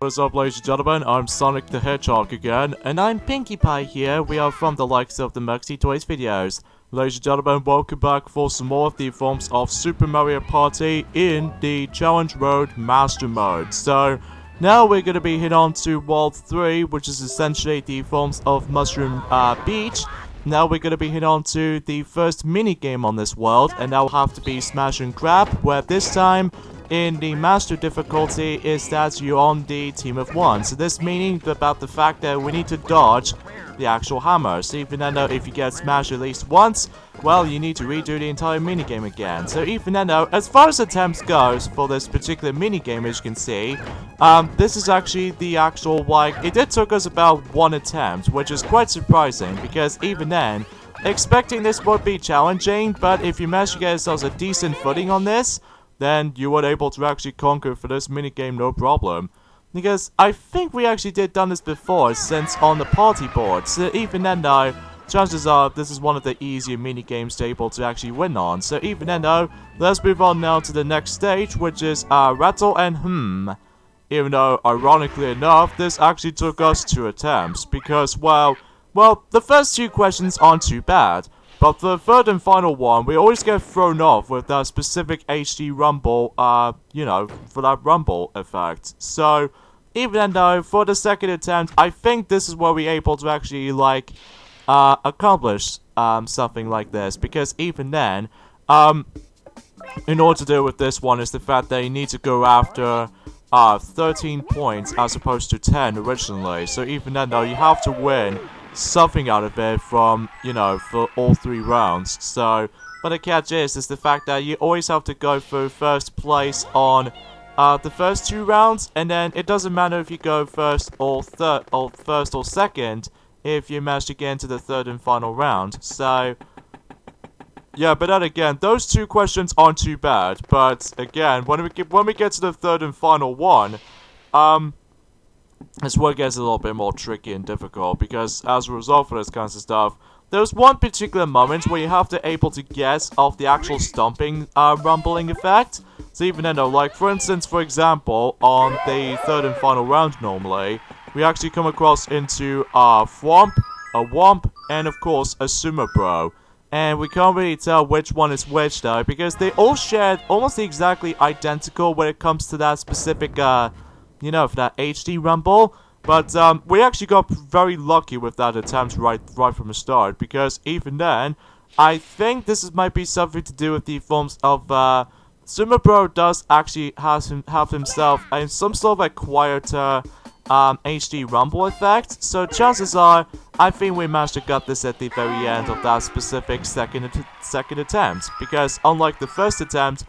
What's up, ladies and gentlemen, I'm Sonic the Hedgehog again, and I'm Pinkie Pie here. We are from the likes of the Muxy Toys videos. Ladies and gentlemen, welcome back for some more of the forms of Super Mario Party in the Challenge Road Master Mode. So, now we're going to be hit on to World 3, which is essentially the forms of Mushroom Beach. Now we're going to be hit on to the first mini-game on this world, and that will have to be Smash and Grab, where this time, in the Master difficulty, is that you're on the team of one. So this meaning about the fact that we need to dodge the actual hammer. So even then though if you get smashed at least once, well, you need to redo the entire minigame again. So even then though, as far as attempts goes for this particular minigame, as you can see, this is actually the actual, like, it did took us about one attempt, which is quite surprising, because even then, expecting this would be challenging, but if you manage to get yourselves a decent footing on this, then you were able to actually conquer for this minigame no problem. Because I think we actually did done this before, since on the party board. So even then though, chances are this is one of the easier minigames to able to actually win on. So even then though, let's move on now to the next stage, which is Rattle and Whom. Even though, ironically enough, this actually took us 2 attempts. Because, well, the first 2 questions aren't too bad. But the third and final one, we always get thrown off with that specific HD rumble, you know, for that rumble effect. So, even though, for the second attempt, I think this is where we're able to actually, like, accomplish, something like this. Because even then, in order to deal with this one is the fact that you need to go after, 13 points as opposed to 10 originally. So even then, though, you have to win something out of it from, you know, for all 3 rounds. So, but the catch is the fact that you always have to go for first place on the first 2 rounds, and then it doesn't matter if you go first or second if you manage to get into the third and final round. So, yeah, but then again, those 2 questions aren't too bad. But again, when we get to the third and final one, this one gets a little bit more tricky and difficult, because as a result of this kind of stuff, there's one particular moment where you have to able to guess of the actual stomping rumbling effect. So even then though, like for instance, for example, on the third and final round normally, we actually come across into a Thwomp, a Whomp, and of course a Sumo Bro. And we can't really tell which one is which though, because they all shared almost exactly identical when it comes to that specific you know, for that HD rumble. But we actually got very lucky with that attempt right from the start, because even then, I think this might be something to do with the forms of Sumo Bro does actually have himself some sort of a quieter HD rumble effect. So chances are, I think we managed to get this at the very end of that specific second attempt, because unlike the first attempt,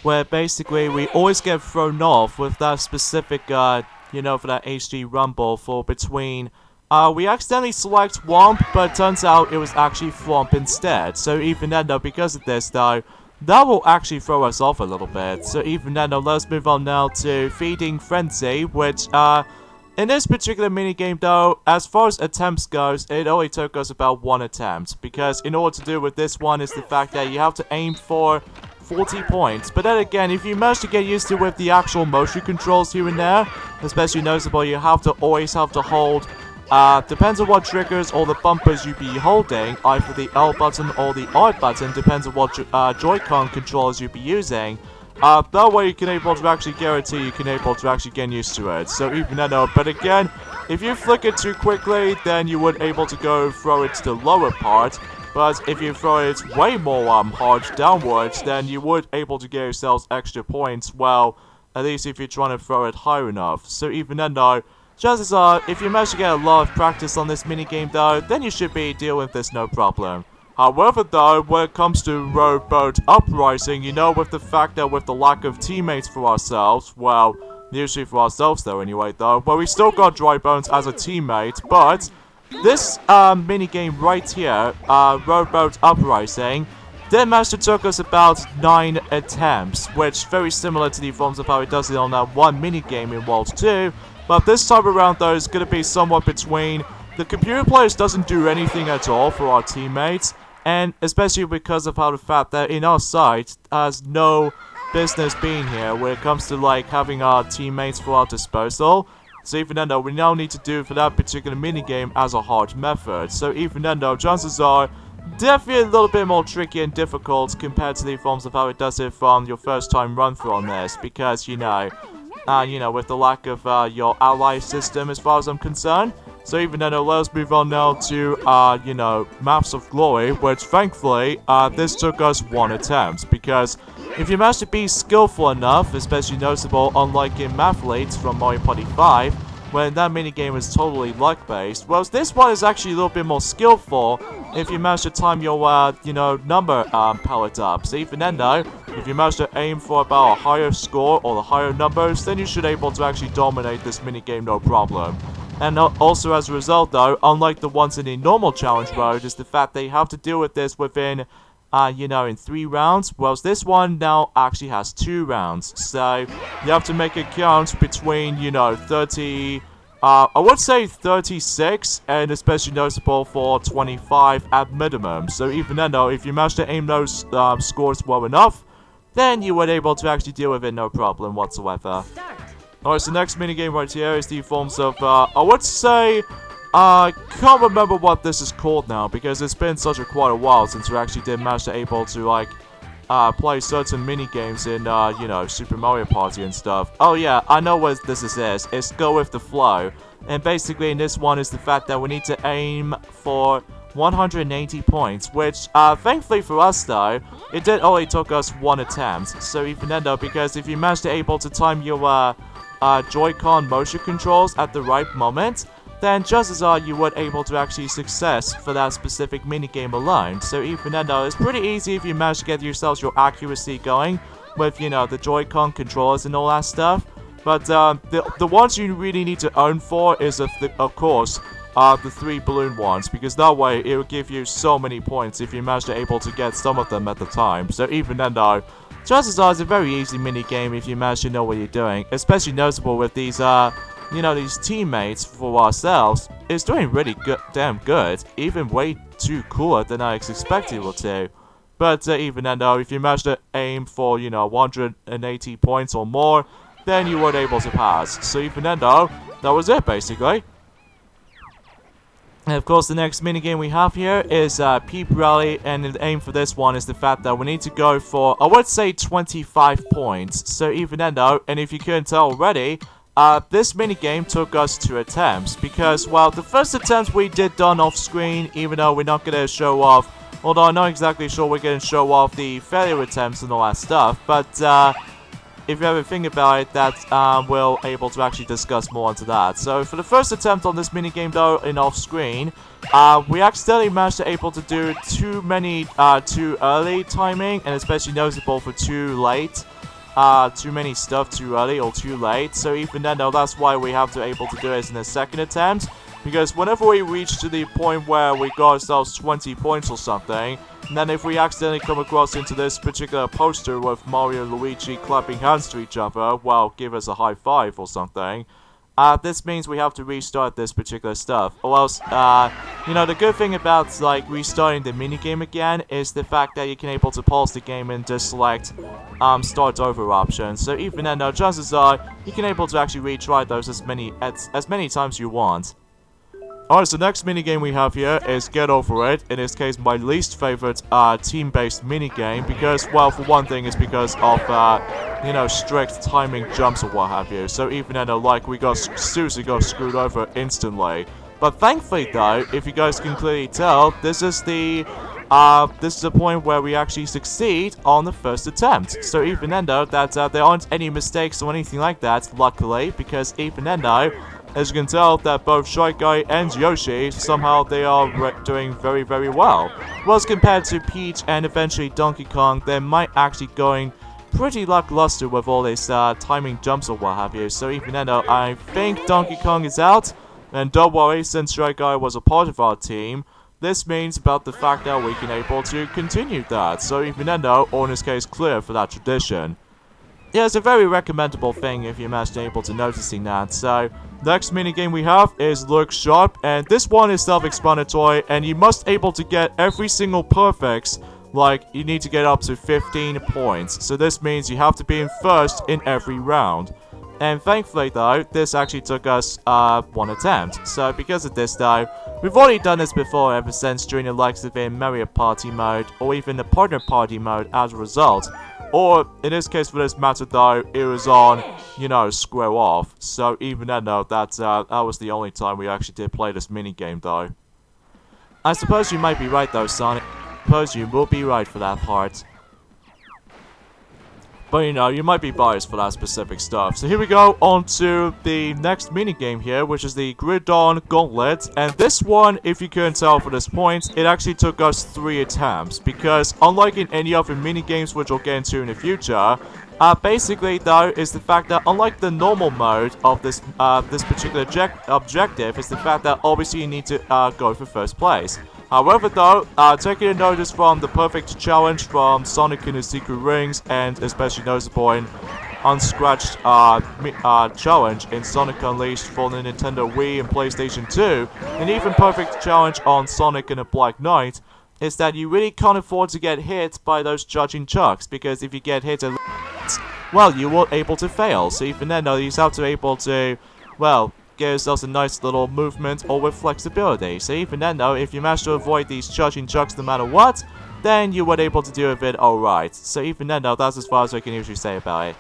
where basically we always get thrown off with that specific, you know, for that HD rumble for between, we accidentally select Whomp, but it turns out it was actually Thwomp instead. So even then though, because of this though, that will actually throw us off a little bit. So even then though, let's move on now to Feeding Frenzy, which, in this particular minigame though, as far as attempts goes, it only took us about 1 attempt. Because in order to do with this one is the fact that you have to aim for 40 points. But then again, if you manage to get used to with the actual motion controls here and there, especially noticeable, you have to always have to hold, depends on what triggers or the bumpers you be holding, either the L button or the R button, depends on what Joy-Con controllers you be using. That way you can able to actually guarantee you can able to actually get used to it. So even then though, but again, if you flick it too quickly, then you would able to go throw it to the lower part. But if you throw it way more hard downwards, then you would able to get yourselves extra points, well, at least if you're trying to throw it high enough. So even then though, chances are, if you manage to get a lot of practice on this minigame though, then you should be dealing with this no problem. However though, when it comes to Rowboat Uprising, you know, with the fact that with the lack of teammates for ourselves, well, usually for ourselves though anyway though, but we still got Dry Bones as a teammate, but this minigame right here, Rowboat Uprising, did manage to took us about 9 attempts, which very similar to the forms of how it does it on that one minigame in World 2, but this time around though is going to be somewhat between the computer players doesn't do anything at all for our teammates, and especially because of how the fact that in our side has no business being here when it comes to like having our teammates for our disposal. So even then though, we now need to do for that particular minigame as a hard method. So even then though, chances are definitely a little bit more tricky and difficult compared to the forms of how it does it from your first time run through on this. Because, with the lack of your ally system as far as I'm concerned. So even then, let's move on now to, Maps of Glory, which thankfully, this took us 1 attempt. Because if you manage to be skillful enough, especially noticeable unlike in Mathletes from Mario Party 5, when that minigame is totally luck-based, whereas this one is actually a little bit more skillful if you manage to time your, number palette up. So even then though, if you manage to aim for about a higher score or the higher numbers, then you should be able to actually dominate this minigame no problem. And also as a result though, unlike the ones in the normal challenge mode, is the fact that you have to deal with this within, in 3 rounds, whereas this one now actually has 2 rounds. So you have to make it count between, 30, I would say 36, and especially noticeable for 25 at minimum. So even then though, if you manage to aim those scores well enough, then you would able to actually deal with it no problem whatsoever. Alright, so next minigame right here is the forms of, I would say, can't remember what this is called now, because it's been quite a while since we actually did manage to able to, like, play certain minigames in, Super Mario Party and stuff. Oh yeah, I know what this is. It's Go With The Flow. And basically in this one is the fact that we need to aim for 180 points, which, thankfully for us though, it did only took us 1 attempt. So even then though, because if you manage to able to time your, Joy-Con motion controls at the right moment, then chances are you would able to actually success for that specific minigame alone. So even then though, it's pretty easy if you manage to get yourselves your accuracy going with, the Joy-Con controllers and all that stuff. But the ones you really need to own for is, of course, the 3 balloon ones, because that way it will give you so many points if you manage to able to get some of them at the time. So even then though, chances are it's a very easy minigame if you manage to know what you're doing, especially noticeable with these, these teammates for ourselves. It's doing really damn good, even way too cooler than I expected it to. But even then though, if you manage to aim for, 180 points or more, then you weren't able to pass. So even then though, that was it basically. And of course, the next minigame we have here is Peep Rally, and the aim for this one is the fact that we need to go for, I would say, 25 points. So even then though, and if you couldn't tell already, this minigame took us 2 attempts, because, well, the first attempt we did done off screen, even though we're not going to show off, although I'm not exactly sure we're going to show off the failure attempts and all that stuff, but, if you ever think about it, that we'll able to actually discuss more into that. So for the first attempt on this minigame though, in off-screen, we accidentally managed to able to do too early timing, and especially noticeable for too late. Too many stuff too early or too late. So even then though, that's why we have to able to do it in the second attempt. Because whenever we reach to the point where we got ourselves 20 points or something, and then if we accidentally come across into this particular poster with Mario and Luigi clapping hands to each other, well, give us a high five or something, this means we have to restart this particular stuff. Or else, the good thing about, like, restarting the minigame again is the fact that you can able to pause the game and just select, start over option. So even then, chances are, you can able to actually retry those as many times you want. Alright, so next minigame we have here is Get Over It. In this case, my least favorite team-based minigame, because, well, for one thing, it's because of, strict timing jumps or what have you. So even then, we seriously got screwed over instantly. But thankfully, though, if you guys can clearly tell, this is the point where we actually succeed on the first attempt. So even then, though, that there aren't any mistakes or anything like that, luckily, because even then, though, as you can tell, that both Shy Guy and Yoshi, somehow they are doing very, very well. Whereas compared to Peach and eventually Donkey Kong, they might actually going pretty lackluster with all this timing jumps or what have you. So even then, I think Donkey Kong is out. And don't worry, since Shy Guy was a part of our team, this means about the fact that we can able to continue that. So even then, or in this case, clear for that tradition. Yeah, it's a very recommendable thing if you manage to able to noticing that. So, next minigame we have is Look Sharp, and this one is self-explanatory, and you must able to get every single perfects like, you need to get up to 15 points. So this means you have to be in first in every round. And thankfully though, this actually took us one attempt. So because of this though, we've already done this before ever since during the likes of in Mario Party mode or even the Partner Party mode as a result. Or in this case for this matter though, it was on, you know, Square Off. So even then though, that was the only time we actually did play this minigame though. I suppose you might be right though, Sonic. I suppose you will be right for that part. But you know, you might be biased for that specific stuff. So here we go on to the next minigame here, which is the Grid-On Gauntlet. And this one, if you couldn't tell for this point, it actually took us 3 attempts. Because unlike in any other minigames, which we'll get into in the future, basically though, is the fact that unlike the normal mode of this this particular objective, is the fact that obviously you need to go for first place. However though, taking a notice from the perfect challenge from Sonic and the Secret Rings, and especially noticeable in Unscratched challenge in Sonic Unleashed for the Nintendo Wii and PlayStation 2, and even perfect challenge on Sonic and the Black Knight, is that you really can't afford to get hit by those judging chucks, because if you get hit well, you were able to fail. So even then though, you have to be able to, well, get yourselves a nice little movement or with flexibility. So even then though, if you manage to avoid these charging chucks no matter what, then you were able to do a bit alright. So even then though, that's as far as I can usually say about it.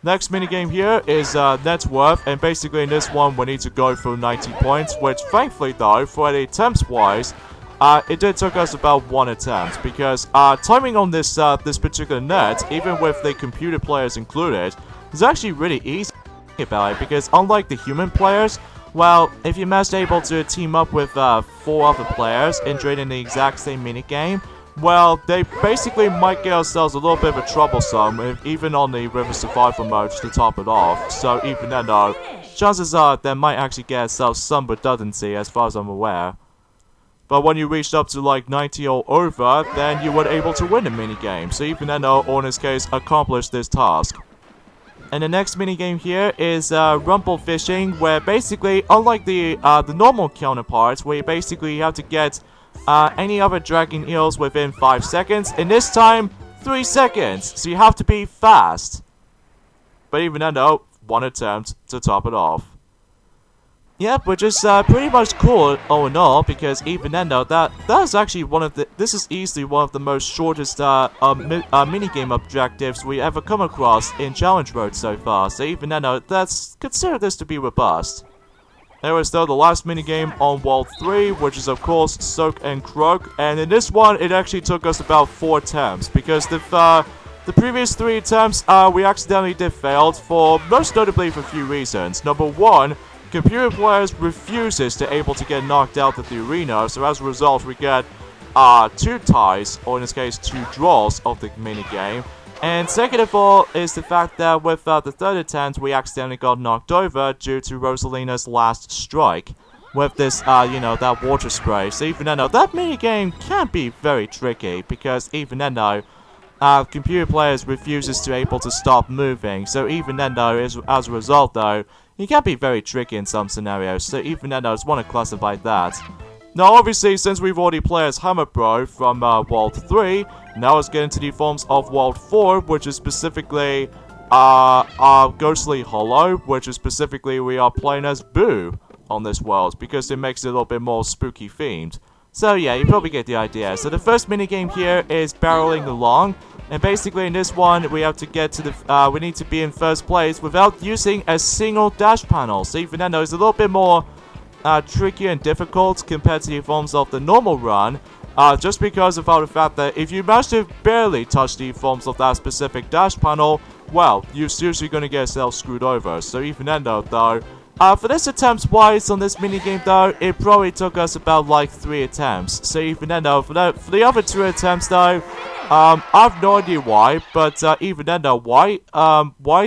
Next minigame here is net worth, and basically in this one we need to go for 90 points, which thankfully though, for the attempts wise, it did took us about 1 attempt, because timing on this this particular net, even with the computer players included, is actually really easy about it, because unlike the human players, well, if you're most able to team up with 4 other players and trade in the exact same minigame, well, they basically might get ourselves a little bit of a troublesome, even on the River Survival mode to top it off. So even then though, chances are they might actually get ourselves some redundancy as far as I'm aware. But when you reached up to like 90 or over, then you were able to win the minigame. So even then though, or in this case, accomplish this task. And the next minigame here is Rumple Fishing, where basically, unlike the normal counterparts, where you basically have to get any other dragging eels within 5 seconds, in this time, 3 seconds, so you have to be fast. But even then though, 1 attempt to top it off. Yep, which is pretty much cool all in all, because even then though, that is actually this is easily one of the most shortest minigame objectives we ever come across in challenge mode so far. So even then though, consider this to be robust. There is though the last minigame on World 3, which is of course Soak and Croak, and in this one it actually took us about 4 attempts, because the previous 3 attempts we accidentally did failed, for most notably for a few reasons. Number 1, computer players refuses to able to get knocked out of the arena, so as a result we get 2 ties, or in this case 2 draws of the minigame. And second of all is the fact that with the 3rd attempt we accidentally got knocked over due to Rosalina's last strike with this, you know, that water spray. So even then though, that minigame can be very tricky, because even then though, computer players refuses to able to stop moving. So even then though, as a result though, it can be very tricky in some scenarios, so even then I just want to classify that. Now obviously, since we've already played as Hammer Bro from World 3, now let's get into the forms of World 4, which is specifically Ghostly Hollow, which is specifically we are playing as Boo on this world, because it makes it a little bit more spooky themed. So yeah, you probably get the idea. So the first minigame here is Barreling Along. And basically in this one, we have to get to the, we need to be in first place without using a single dash panel. So even then though, it's a little bit more trickier and difficult compared to the forms of the normal run. Just because of the fact that if you manage to barely touch the forms of that specific dash panel, well, you're seriously going to get yourself screwed over. So even then though, for this attempts wise on this minigame though, it probably took us about like 3 attempts. So even then though, for the other 2 attempts though, I have no idea why, but even then though, why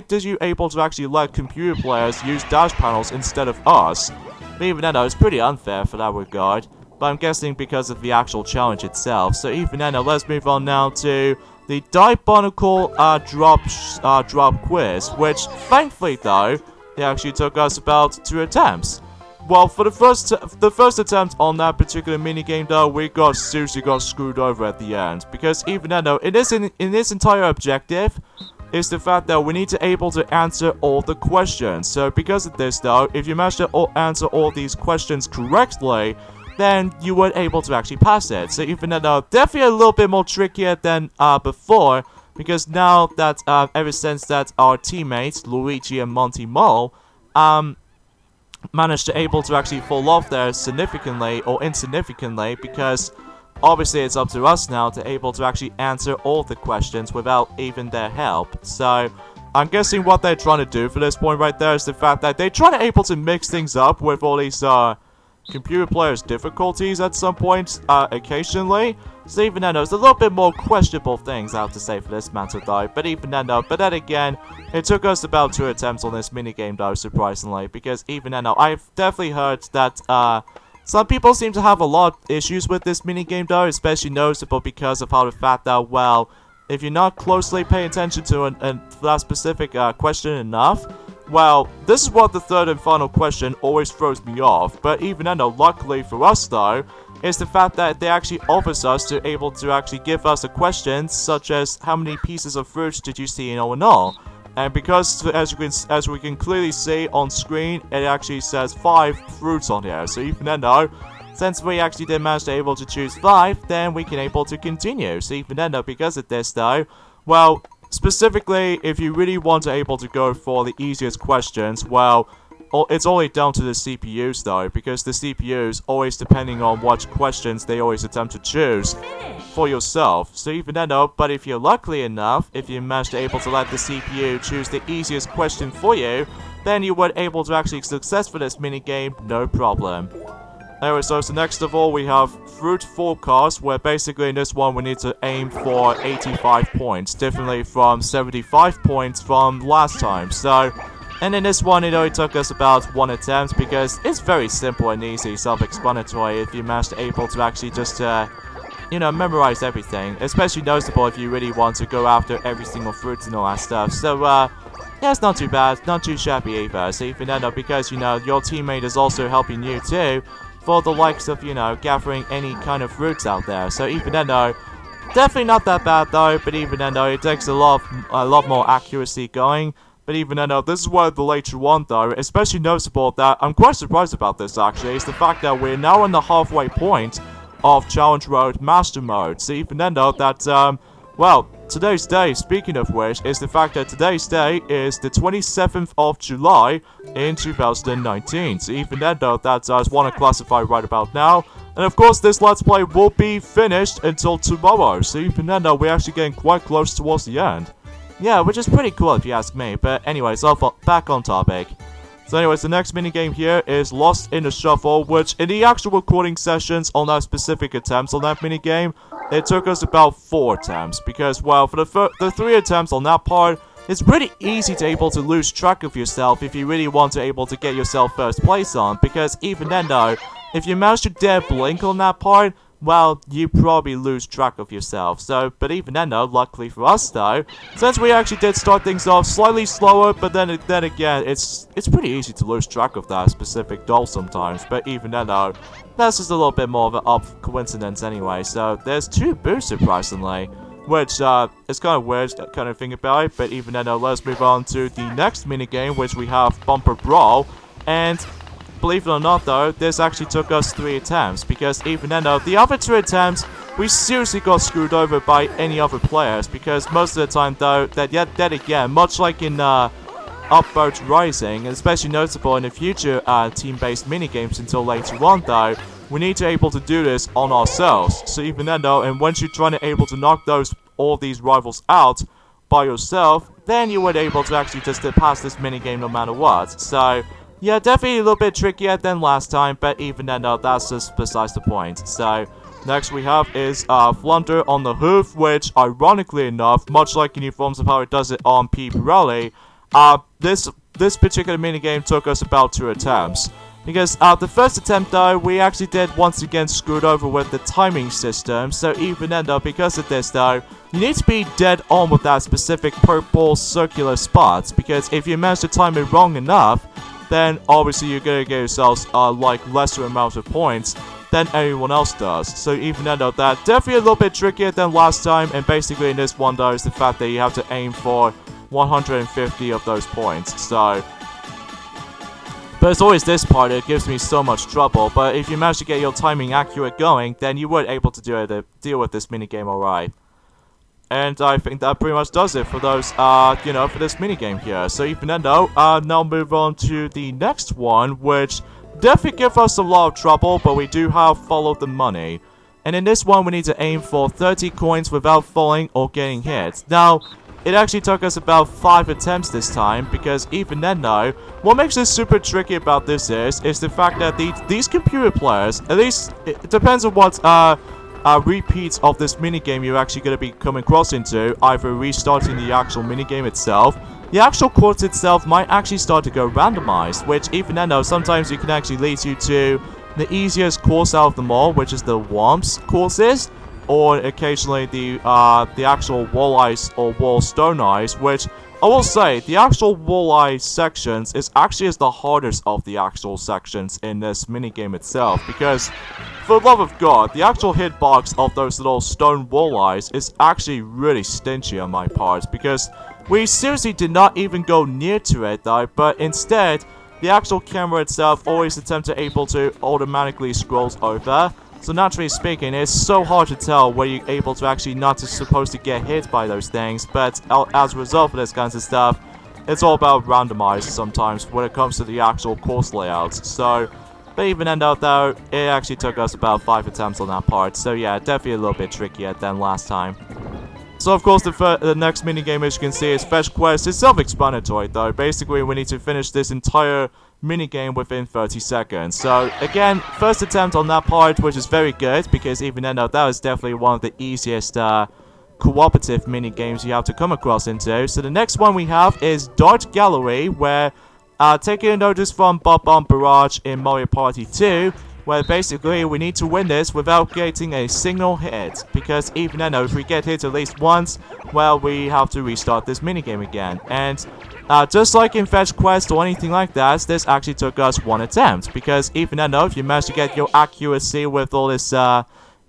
did you able to actually let computer players use dash panels instead of us? But even then though, it's pretty unfair for that regard, but I'm guessing because of the actual challenge itself. So even then though, let's move on now to the Diabolical drop quiz, which thankfully though, it actually took us about 2 attempts. well, for the first attempt on that particular minigame, though, we seriously got screwed over at the end. Because even then, though, in this entire objective is the fact that we need to able to answer all the questions. So because of this, though, if you manage to answer all these questions correctly, then you were able to actually pass it. So even though definitely a little bit more trickier than before, because now that ever since that our teammates Luigi and Monty Mole managed to able to actually fall off there significantly or insignificantly, because obviously it's up to us now to able to actually answer all the questions without even their help. So I'm guessing what they're trying to do for this point right there is the fact that they're trying to able to mix things up with all these computer players' difficulties at some point, occasionally. So even then, there's a little bit more questionable things I have to say for this matter, though. But even then, though, but then again, it took us about 2 attempts on this minigame, though, surprisingly. Because even then, though, I've definitely heard that, some people seem to have a lot of issues with this minigame, though, especially noticeable because of how the fact that, well, if you're not closely paying attention to that specific question enough, well, this is what the third and final question always throws me off. But even then, though, luckily for us, though, is the fact that they actually offers us to able to actually give us a question such as how many pieces of fruit did you see in all? And because as we can clearly see on screen, it actually says 5 fruits on here. So even then, though, since we actually did manage to able to choose 5, then we can able to continue. So even then, though, because of this, though, well, specifically, if you really want to able to go for the easiest questions, well, it's only down to the CPUs, though, because the CPUs, always depending on what questions they always attempt to choose for yourself. So even then, though, but if you're lucky enough, if you manage to able to let the CPU choose the easiest question for you, then you were able to actually success for this minigame, no problem. Anyway, so next of all, we have Fruit Forecast, where basically in this one we need to aim for 85 points, differently from 75 points from last time. So, and in this one, it only took us about 1 attempt, because it's very simple and easy, self-explanatory, if you manage to able to actually just, you know, memorize everything. Especially noticeable if you really want to go after every single fruit and all that stuff. So, yeah, it's not too bad, not too shabby either. So even then, because, you know, your teammate is also helping you too, for the likes of, you know, gathering any kind of fruits out there. So even then, though, definitely not that bad, though. But even then, though, it takes a lot more accuracy going. But even then, though, this is where the later one, though, especially noticeable that I'm quite surprised about this, actually, is the fact that we're now in the halfway point of Challenge Road Master Mode. So even then, though, that, well, today's day, speaking of which, is the fact that today's day is the 27th of July in 2019. So even then, though, that I just want to classify right about now. And of course, this Let's Play will be finished until tomorrow. So even then, though, we're actually getting quite close towards the end. Yeah, which is pretty cool if you ask me. But anyways, back on topic. So anyways, the next minigame here is Lost in the Shuffle, which in the actual recording sessions on that specific attempts on that minigame, it took us about 4 attempts. Because, well, for the 3 attempts on that part, it's pretty easy to able to lose track of yourself if you really want to able to get yourself first place on. Because even then, though, if you manage to dare blink on that part, well, you probably lose track of yourself. So, but even then, though, luckily for us, though, since we actually did start things off slightly slower, but then again, it's pretty easy to lose track of that specific doll sometimes. But even then, though, that's just a little bit more of an up coincidence anyway. So, there's 2 boosts, surprisingly, which, is kind of weird, kind of thing about it. But even then, though, let's move on to the next minigame, which we have Bumper Brawl, and believe it or not, though, this actually took us 3 attempts, because even then, though, the other 2 attempts, we seriously got screwed over by any other players, because most of the time, though, that again, much like in Rowboat Uprising, and especially noticeable in the future team-based minigames until later on, though, we need to able to do this on ourselves. So even then, though, and once you're trying to able to knock all these rivals out by yourself, then you would able to actually just pass this minigame no matter what. So yeah, definitely a little bit trickier than last time, but even then, that's just besides the point. So, next we have is Blunder on the hoof, which, ironically enough, much like in the forms of how it does it on P. Pirelli, this particular minigame took us about 2 attempts. Because the first attempt, though, we actually did once again screwed over with the timing system. So even then, though, because of this, though, you need to be dead on with that specific purple circular spot. Because if you manage to time it wrong enough, then obviously you're gonna get yourselves like lesser amount of points than anyone else does. So even though that definitely a little bit trickier than last time, and basically in this one though is the fact that you have to aim for 150 of those points. So, but it's always this part that gives me so much trouble. But if you manage to get your timing accurate going, then you would able to deal with this minigame alright. And I think that pretty much does it for those, you know, for this minigame here. So even though, now move on to the next one, which definitely give us a lot of trouble, but we do have follow the money. And in this one, we need to aim for 30 coins without falling or getting hit. Now, it actually took us about 5 attempts this time, because even then though, what makes this super tricky about this is the fact that these computer players, at least, it depends on what, repeats of this minigame you're actually going to be coming across into, either restarting the actual minigame itself. The actual course itself might actually start to go randomized, which even then though, sometimes you can actually lead you to the easiest course out of them all, which is the Worms courses, or occasionally the actual wall ice or wall stone ice, which I will say, the actual wall ice sections is actually the hardest of the actual sections in this minigame itself, because for the love of God, the actual hitbox of those little stone wall ice is actually really stingy on my part, because we seriously did not even go near to it though, but instead, the actual camera itself always attempts to able to automatically scrolls over. So naturally speaking, it's so hard to tell where you're able to actually not supposed to get hit by those things, but as a result of this kinds of stuff, it's all about randomized sometimes when it comes to the actual course layouts. So, but even then though, it actually took us about 5 attempts on that part, so yeah, definitely a little bit trickier than last time. So of course the next minigame, as you can see, is Fetch Quest. It's self-explanatory though. Basically we need to finish this entire minigame within 30 seconds. So again, first attempt on that part, which is very good, because even then though, that was definitely one of the easiest cooperative minigames you have to come across into. So the next one we have is Dart Gallery, where taking a notice from Bob on Barrage in Mario Party 2, where basically we need to win this without getting a single hit, because even then if we get hit at least once, well, we have to restart this minigame again. And just like in Fetch Quest or anything like that, this actually took us 1 attempt, because even then if you manage to get your accuracy with all this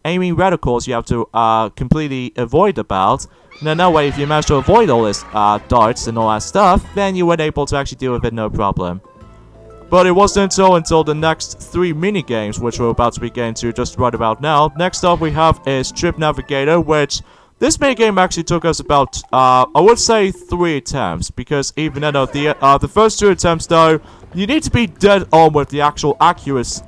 aiming reticles you have to completely avoid about, then that way if you manage to avoid all this darts and all that stuff, then you were able to actually deal with it no problem. But it wasn't until the next 3 minigames, which we're about to be getting to just right about now. Next up we have is Trip Navigator, which this minigame actually took us about, I would say 3 attempts, because even though the first 2 attempts though, you need to be dead on with the actual accuracy,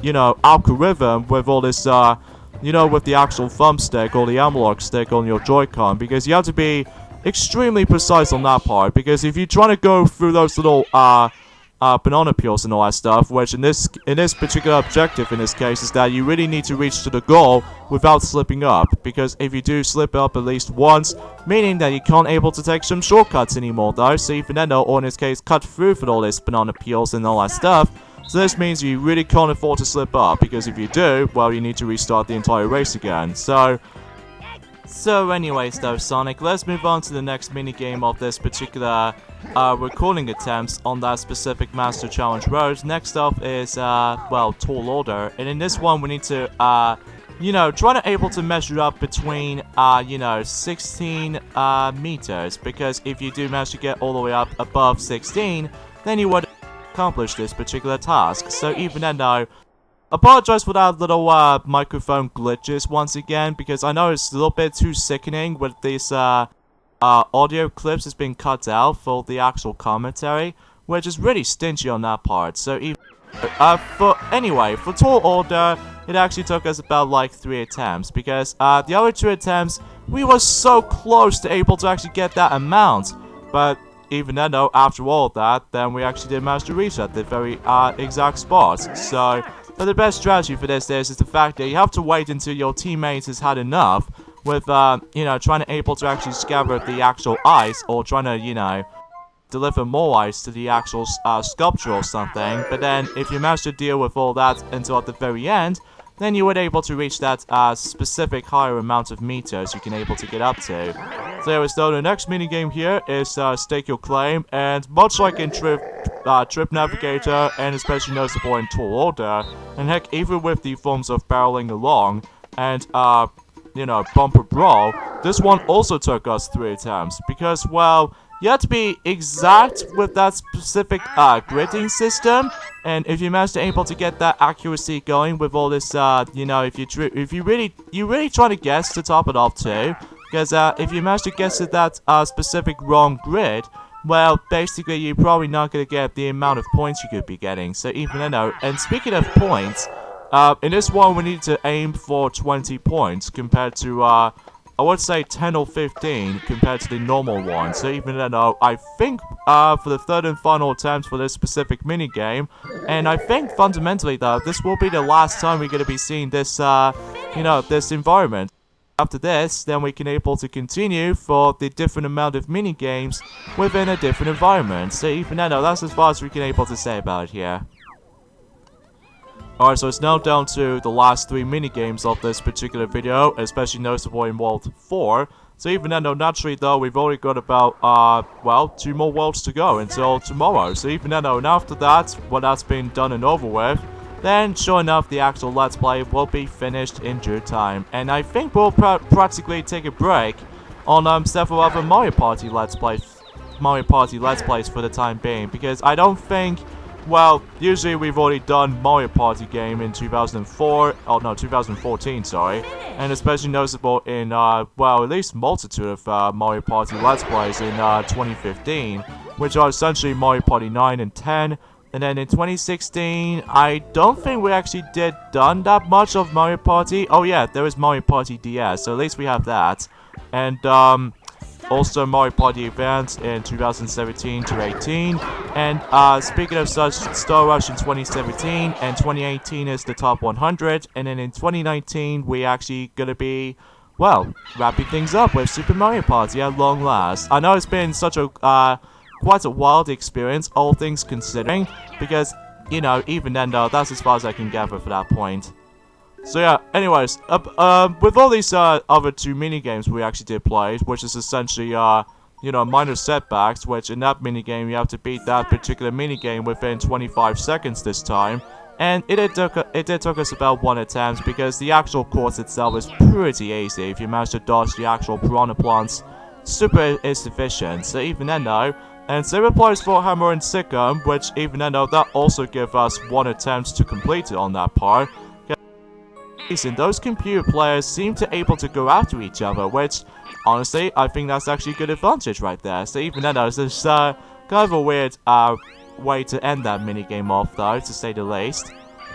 you know, algorithm with all this, you know, with the actual thumbstick or the analog stick on your Joy-Con, because you have to be extremely precise on that part, because if you're trying to go through those little, banana peels and all that stuff, which in this particular objective in this case is that you really need to reach to the goal without slipping up, because if you do slip up at least once, meaning that you can't able to take some shortcuts anymore though, so even then though, or in this case cut through for all this banana peels and all that stuff, so this means you really can't afford to slip up, because if you do, well, you need to restart the entire race again. So anyways though, Sonic, let's move on to the next minigame of this particular recording attempts on that specific Master Challenge road. Next up is, well, Tall Order, and in this one we need to, you know, try to able to measure up between, you know, 16 meters, because if you do manage to get all the way up above 16, then you would accomplish this particular task. So even then though, apologize for that little microphone glitches once again, because I know it's a little bit too sickening with these audio clips that's been cut out for the actual commentary, which is really stingy on that part. So even for Tall Order, it actually took us about like 3 attempts, because the other 2 attempts we were so close to able to actually get that amount, but even then though, after all of that, then we actually did manage to reach at the very exact spot. So but the best strategy for this is the fact that you have to wait until your teammates has had enough with, you know, trying to able to actually scatter the actual ice, or trying to, you know, deliver more ice to the actual sculpture or something. But then, if you manage to deal with all that until at the very end, then you would able to reach that specific higher amount of meters you can able to get up to. So anyways, though, the next minigame here is Stake Your Claim, and much like in Trip Navigator, and especially noticeable in Tall Order, and heck, even with the forms of barreling along, and you know, bumper brawl, this one also took us 3 attempts, because, well, you have to be exact with that specific gridding system, and if you manage to able to get that accuracy going with all this, you know, if you really trying to guess to top it off too, because if you manage to guess at that specific wrong grid, well, basically you're probably not gonna get the amount of points you could be getting. So even though, and speaking of points, in this one we need to aim for 20 points compared to I would say 10 or 15 compared to the normal one. So even though I think for the third and final attempt for this specific minigame, and I think fundamentally though, this will be the last time we're going to be seeing this, you know, this environment. After this, then we can able to continue for the different amount of minigames within a different environment. So even though, that's as far as we can able to say about it here. Alright, so it's now down to the last 3 minigames of this particular video, especially noticeable in World 4. So even though, naturally though, we've only got about, well, 2 more worlds to go until tomorrow. So even though, and after that, when that's been done and over with, then sure enough, the actual Let's Play will be finished in due time. And I think we'll practically take a break on several other Mario Party Let's Plays for the time being, because I don't think... Well, usually we've already done Mario Party game in 2014, sorry. And especially noticeable in, well, at least multitude of Mario Party Let's Plays in 2015, which are essentially Mario Party 9 and 10. And then in 2016, I don't think we actually done that much of Mario Party. Oh yeah, there is Mario Party DS, so at least we have that. And, also Mario Party events in 2017 to 18, and speaking of such, Star Rush in 2017, and 2018 is the top 100, and then in 2019 we actually gonna be, well, wrapping things up with Super Mario Party at long last. I know it's been such a quite a wild experience, all things considering, because, you know, even then though, that's as far as I can gather for that point. So yeah, anyways, with all these other 2 minigames we actually did play, which is essentially, you know, minor setbacks, which in that minigame you have to beat that particular minigame within 25 seconds this time, and it did took us about 1 attempt, because the actual course itself is pretty easy if you manage to dodge the actual piranha plants. Super insufficient, so even then though, and same applies for Hammer and Sikkim, which even then though, that also give us 1 attempt to complete it on that part. And those computer players seem to able to go after each other, which, honestly, I think that's actually a good advantage right there. So even then, it's just kind of a weird way to end that minigame off, though, to say the least.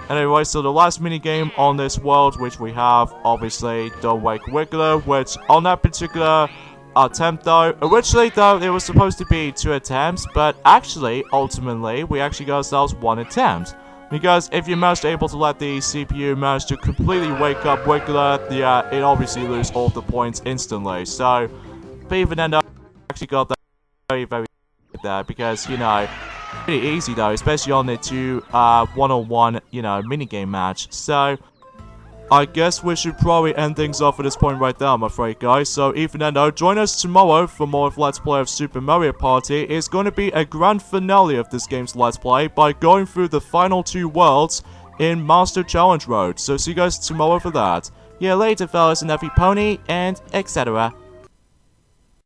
Anyway, so the last minigame on this world, which we have, obviously, Don't Wake Wiggler, which on that particular attempt, though, originally, though, it was supposed to be 2 attempts, but actually, ultimately, we actually got ourselves 1 attempt. Because if you manage to able to let the CPU manage to completely wake up Wiggler, it obviously loses all the points instantly. So, but even then, I actually got that very good there, because, you know, pretty easy though, especially on the 2 one-on-one, you know, minigame match. So, I guess we should probably end things off at this point right there, I'm afraid, guys. So, even then, though, join us tomorrow for more of Let's Play of Super Mario Party. It's going to be a grand finale of this game's Let's Play by going through the final 2 worlds in Master Challenge Road. So, see you guys tomorrow for that. Yeah, later, fellas and every pony, and etc.